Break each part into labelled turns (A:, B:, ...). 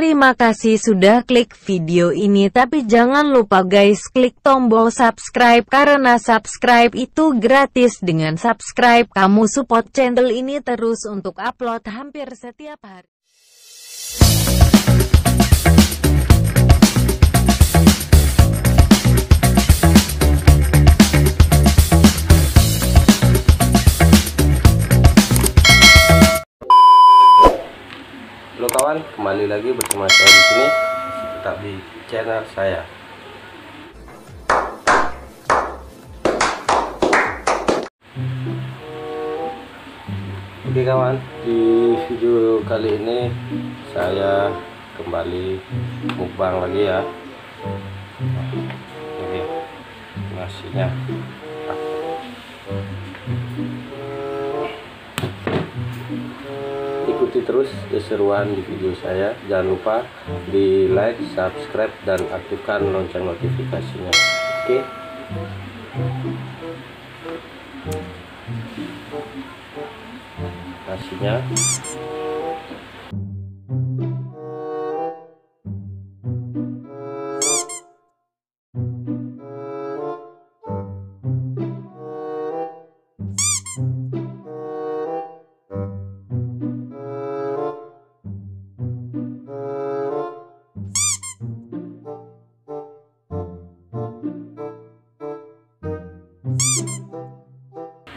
A: Terima kasih sudah klik video ini, tapi jangan lupa guys klik tombol subscribe karena subscribe itu gratis. Dengan subscribe kamu support channel ini terus untuk upload hampir setiap hari.
B: Halo kawan, kembali lagi bersama saya di sini, tetap di channel saya. Oke kawan, di video kali ini saya kembali mukbang lagi ya. Oke, nasinya. Ikuti terus keseruan di video saya. Jangan lupa di like, subscribe, dan aktifkan lonceng notifikasinya. Oke. Nasinya.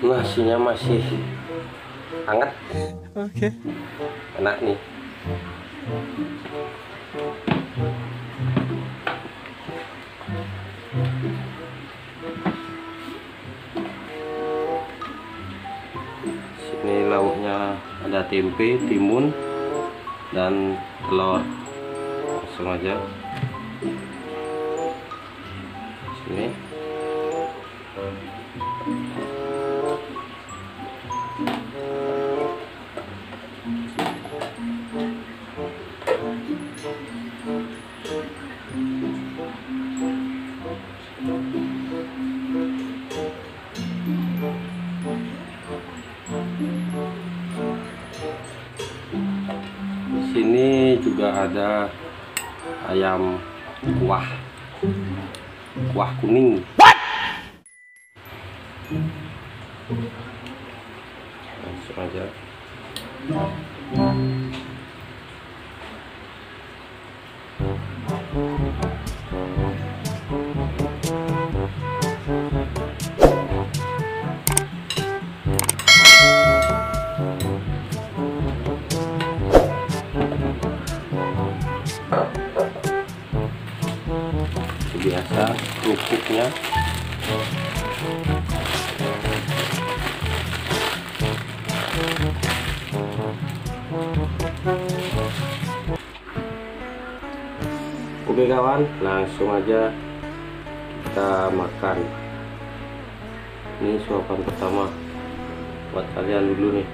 B: Nasinya masih hangat.
C: Oke.
B: Enak nih. Sini lauknya ada tempe, timun, dan telur. Langsung aja. Sini. Di sini juga ada ayam kuah kuning. Langsung aja. Biasa kerupuknya. Oke kawan, langsung aja kita makan. Ini suapan pertama buat kalian dulu nih.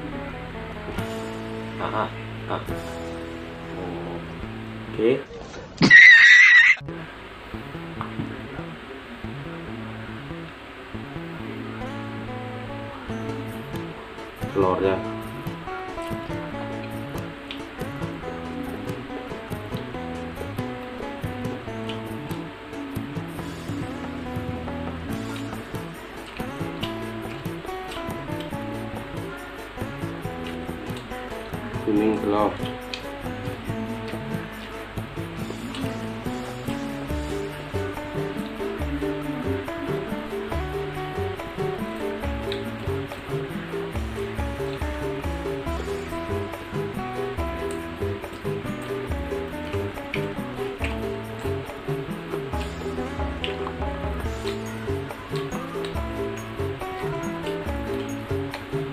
B: Oke. Telurnya. Kuning telur.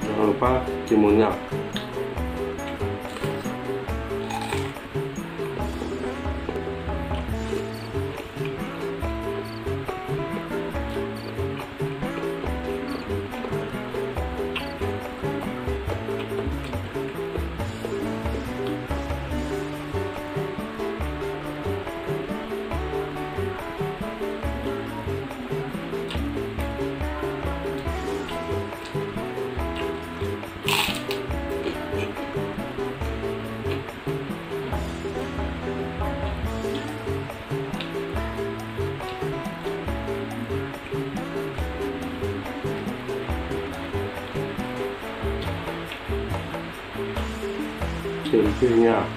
B: Jangan lupa timunnya. tempenya.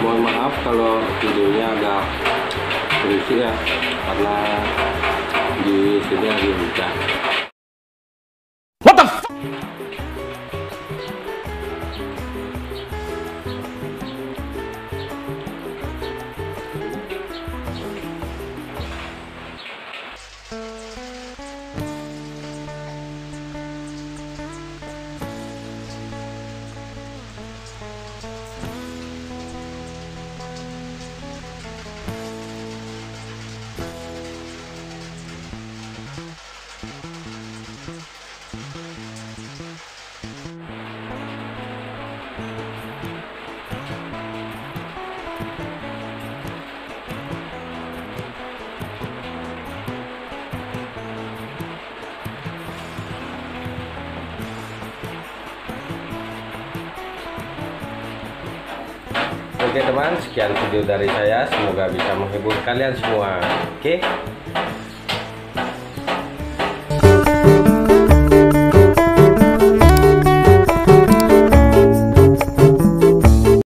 B: Mohon maaf kalau videonya agak berisik ya, karena di sini lagi hujan. What the f Oke teman, sekian video dari saya, semoga bisa menghibur kalian semua. Oke.